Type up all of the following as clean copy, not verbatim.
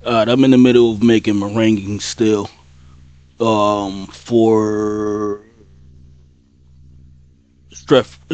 I'm in the middle of making meringue still. For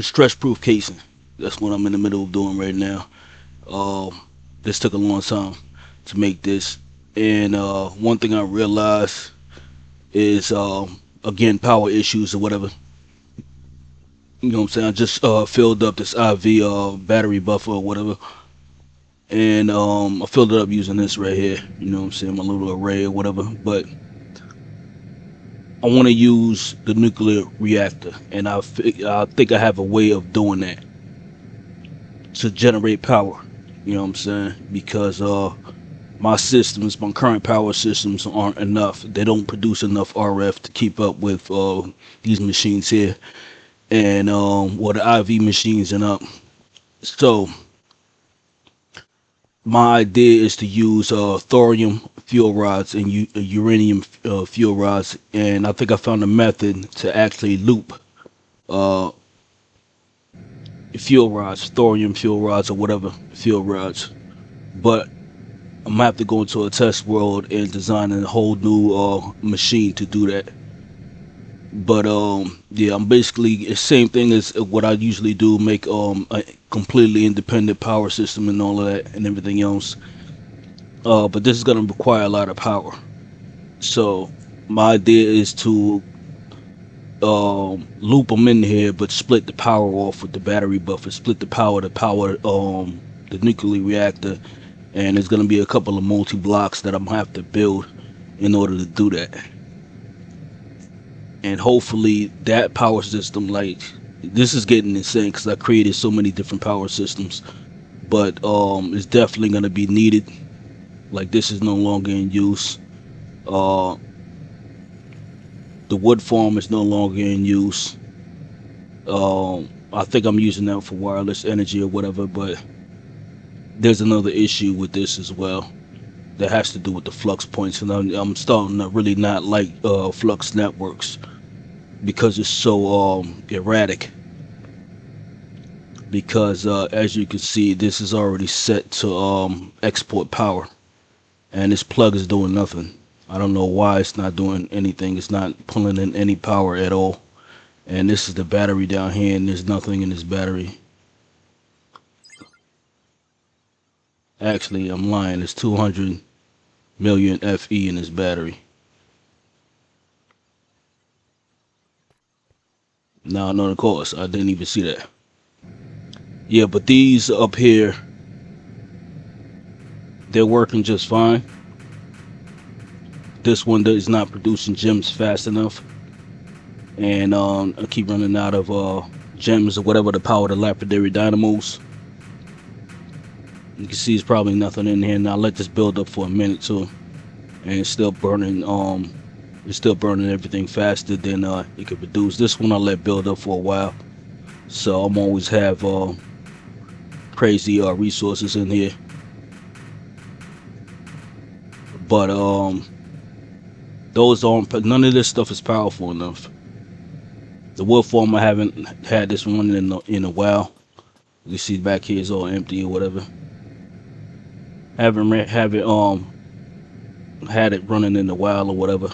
stress proof casing. That's what I'm in the middle of doing right now. Um, this took a long time to make this, and one thing I realized is again power issues or whatever. You know what I'm saying? I just filled up this IV battery buffer or whatever, and I filled it up using this right here. You know what I'm saying? My little array or whatever, but I want to use the nuclear reactor, and I think I have a way of doing that to generate power. You know what I'm saying? Because my current power systems aren't enough. They don't produce enough RF to keep up with these machines here, and the IV machines and up. So my idea is to use thorium fuel rods and uranium fuel rods, and I think I found a method to actually loop uh, fuel rods, thorium fuel rods, or whatever fuel rods. But I'm gonna have to go into a test world and design a whole new machine to do that. But yeah, I'm basically the same thing as what I usually do, make a completely independent power system and all of that and everything else. But this is gonna require a lot of power. So my idea is to loop them in here, but split the power off with the battery buffer. Split the power to power the nuclear reactor, and there's gonna be a couple of multi blocks that I'm gonna have to build in order to do that. And hopefully that power system, like this is getting insane because I created so many different power systems, but it's definitely gonna be needed. Like this is no longer in use. Uh, the wood farm is no longer in use. I think I'm using that for wireless energy or whatever, but there's another issue with this as well that has to do with the flux points, and I'm starting to really not like flux networks because it's so erratic. Because as you can see, this is already set to export power, and this plug is doing nothing. I don't know why it's not doing anything. It's not pulling in any power at all. And this is the battery down here, and there's nothing in this battery. Actually, I'm lying. There's 200 million FE in this battery. Now I know the cost. I didn't even see that. Yeah, but these up here, they're working just fine. This one is not producing gems fast enough, and I keep running out of gems or whatever to power the lapidary dynamos. You can see it's probably nothing in here. Now let this build up for a minute too, and it's still burning. It's still burning everything faster than it could produce. This one I let build up for a while, so I'm always have crazy resources in here. But those aren't. None of this stuff is powerful enough. The wood farm I haven't had this running in a while. You see back here is all empty or whatever. Haven't had it running in a while or whatever.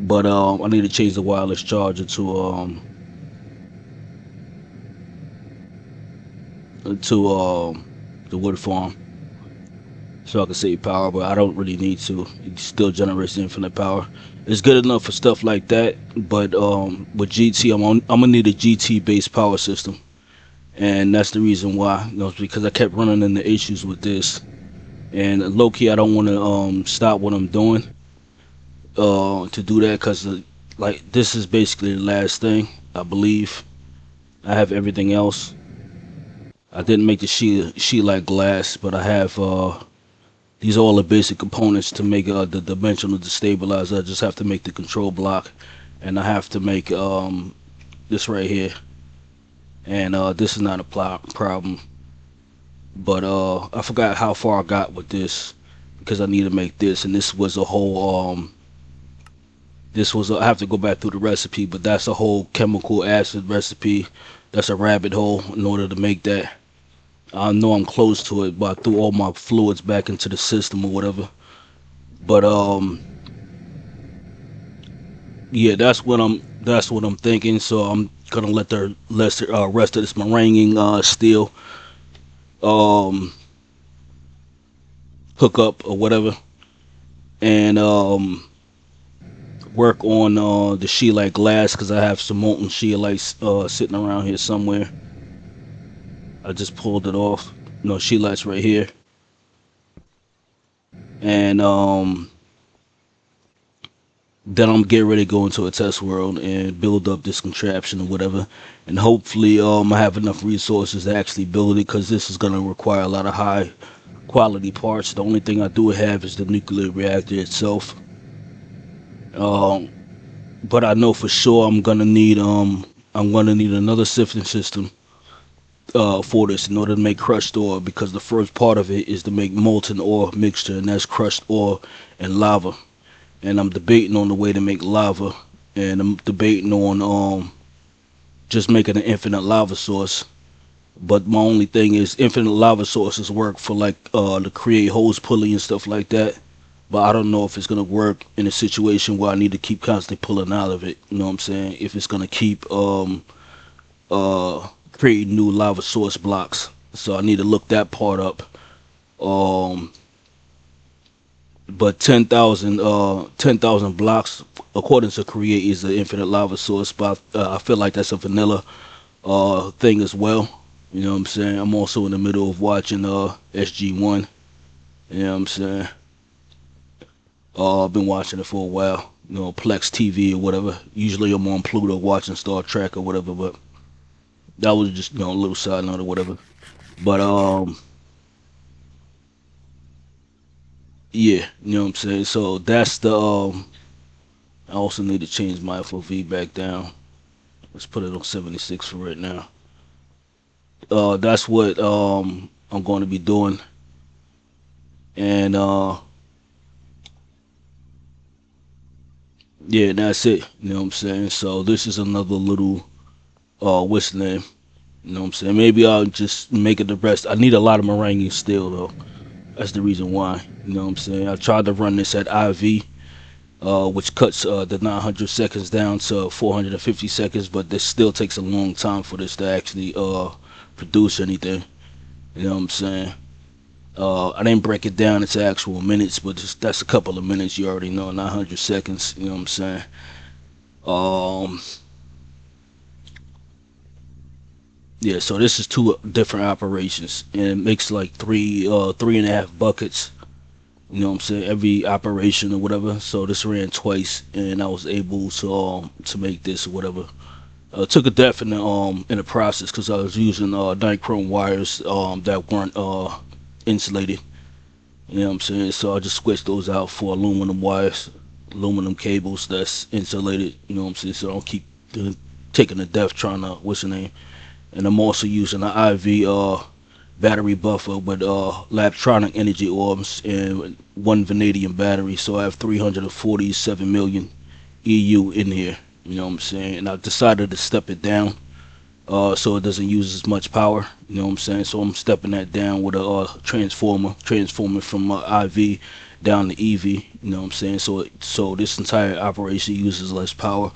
But I need to change the wireless charger to the wood farm so I can save power. But I don't really need to. It still generates infinite power. It's good enough for stuff like that. But with GT, I'm gonna need a GT based power system, and that's the reason why. Because I kept running into issues with this. And low key, I don't want to stop what I'm doing to do that because like this is basically the last thing I believe. I have everything else. I didn't make the sheet like glass, but I have these are all the basic components to make the dimensional destabilizer. I just have to make the control block, and I have to make this right here. And this is not a problem. But I forgot how far I got with this because I need to make this, and this was a whole I have to go back through the recipe, but that's a whole chemical acid recipe. That's a rabbit hole in order to make that. I know I'm close to it, but I threw all my fluids back into the system or whatever. But yeah, that's what I'm thinking. So I'm gonna let the rest of this meringuing steel um hook up or whatever, and work on the Sheelite glass because I have some molten Sheelites sitting around here somewhere. I just pulled it off. No, Sheelites right here, and then I'm getting ready to go into a test world and build up this contraption or whatever, and hopefully I have enough resources to actually build it because this is gonna require a lot of high quality parts. The only thing I do have is the nuclear reactor itself. Um, but I know for sure I'm gonna need another sifting system for this in order to make crushed ore because the first part of it is to make molten ore mixture, and that's crushed ore and lava. And I'm debating on the way to make lava, and I'm debating on just making an infinite lava source. But my only thing is infinite lava sources work for like to create hose pulley and stuff like that. But I don't know if it's gonna work in a situation where I need to keep constantly pulling out of it. You know what I'm saying? If it's gonna keep creating new lava source blocks. So I need to look that part up. Um, but 10,000 blocks according to Create is the infinite lava source. But I feel like that's a vanilla thing as well. You know what I'm saying? I'm also in the middle of watching SG1. You know what I'm saying? I've been watching it for a while. You know, Plex TV or whatever. Usually I'm on Pluto watching Star Trek or whatever, but that was just a little side note or whatever. But yeah, you know what I'm saying. So that's the I also need to change my FOV back down. Let's put it on 76 for right now. That's what I'm going to be doing, and yeah, that's it. You know what I'm saying. So this is another little what's the name? You know what I'm saying. Maybe I'll just make it the rest. I need a lot of meringue still though. That's the reason why. You know what I'm saying. I tried to run this at IV, which cuts the 900 seconds down to 450 seconds, but this still takes a long time for this to actually produce anything. You know what I'm saying? I didn't break it down into actual minutes, but that's a couple of minutes. You already know 900 seconds. You know what I'm saying? Um, yeah. So this is two different operations, and it makes like three and a half buckets. You know what I'm saying? Every operation or whatever. So this ran twice, and I was able to make this or whatever. Took a death in the process because I was using dichrome wires that weren't insulated. You know what I'm saying? So I just switched those out for aluminum wires, aluminum cables that's insulated. You know what I'm saying? So I don't keep taking the death trying to what's the name. And I'm also using an IV battery buffer with Labtronic energy orbs and one vanadium battery. So I have 347 million EU in here. You know what I'm saying? And I decided to step it down so it doesn't use as much power. You know what I'm saying? So I'm stepping that down with a transformer from IV down to EV. You know what I'm saying? So this entire operation uses less power.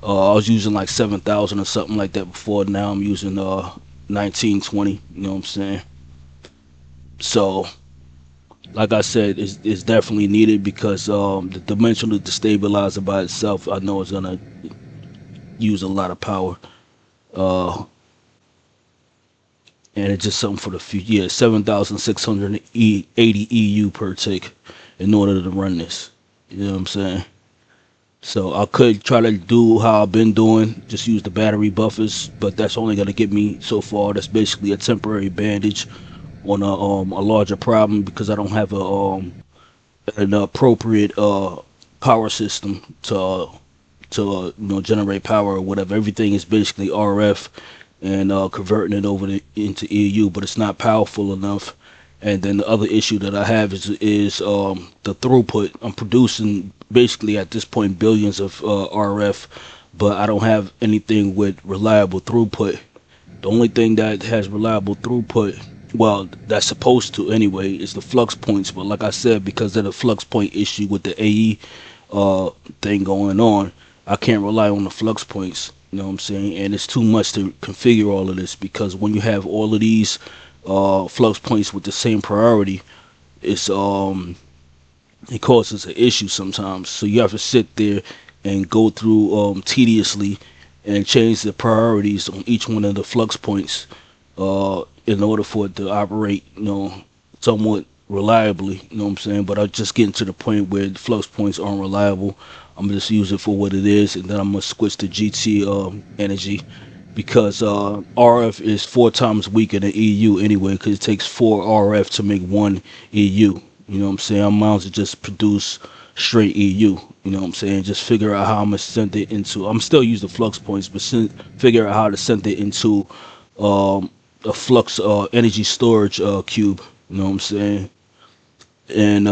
I was using like 7,000 or something like that before. Now I'm using 1920. You know what I'm saying? So like I said, it's definitely needed because the dimensional destabilizer by itself, I know it's gonna use a lot of power. Uh, and it's just something for the future. Yeah, 7,680 EU per tick in order to run this. You know what I'm saying? So I could try to do how I've been doing, just use the battery buffers, but that's only gonna get me so far. That's basically a temporary bandage on a larger problem because I don't have an appropriate power system to generate power or whatever. Everything is basically RF and converting it over into EU, but it's not powerful enough. And then the other issue that I have is the throughput. I'm producing basically at this point billions of RF, but I don't have anything with reliable throughput. The only thing that has reliable throughput Well, that's supposed to anyway. It's the flux points, but like I said, because of the flux point issue with the AE thing going on, I can't rely on the flux points. You know what I'm saying? And it's too much to configure all of this, because when you have all of these flux points with the same priority, it's it causes an issue sometimes. So you have to sit there and go through tediously and change the priorities on each one of the flux points in order for it to operate, somewhat reliably. You know what I'm saying? But I'm just getting to the point where the flux points aren't reliable. I'm gonna just use it for what it is, and then I'm gonna switch to GT energy, because RF is 4 times weaker than EU anyway, because it takes 4 RF to make 1 EU. You know what I'm saying? I'm might as well just produce straight EU. You know what I'm saying? Just figure out how I'm gonna send it into. I'm still use the flux points, but figure out how to send it into um, a flux energy storage cube. You know what I'm saying? And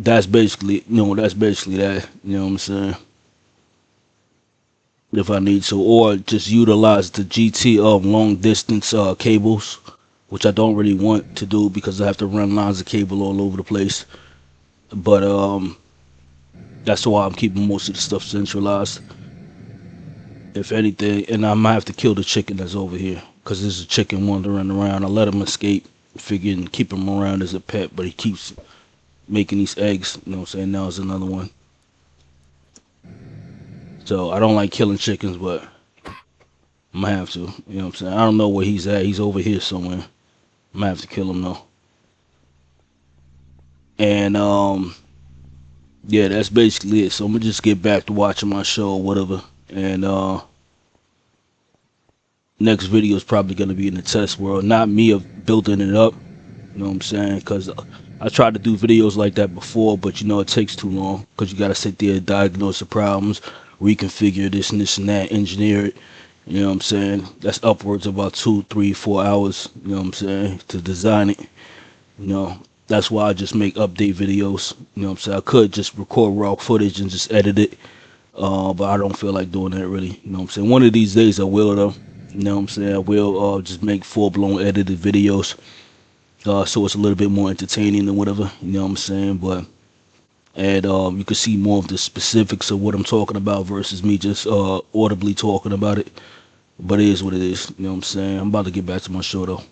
that's basically that. You know what I'm saying? If I need to, or just utilize the GT long distance cables, which I don't really want to do because I have to run lines of cable all over the place. But that's why I'm keeping most of the stuff centralized. If anything, and I might have to kill the chicken that's over here, because there's a chicken wandering around. I let him escape, figuring keep him around as a pet, but he keeps making these eggs. You know what I'm saying? Now there's another one. So I don't like killing chickens, but I'm gonna have to. You know what I'm saying? I don't know where he's at. He's over here somewhere. I'm gonna have to kill him though. And yeah, that's basically it. So I'm gonna just get back to watching my show or whatever. And next video is probably gonna be in the test world, not me of building it up. You know what I'm saying? Because I tried to do videos like that before, but it takes too long, because you gotta sit there and diagnose the problems, reconfigure this and this and that, engineer it. You know what I'm saying? That's upwards of about 2, 3, 4 hours. You know what I'm saying? To design it. You know, that's why I just make update videos. You know what I'm saying? I could just record raw footage and just edit it, but I don't feel like doing that really. You know what I'm saying? One of these days I will though. You know what I'm saying? I will just make full blown edited videos, so it's a little bit more entertaining and whatever. You know what I'm saying? But and you can see more of the specifics of what I'm talking about versus me just audibly talking about it. But it is what it is. You know what I'm saying? I'm about to get back to my show though.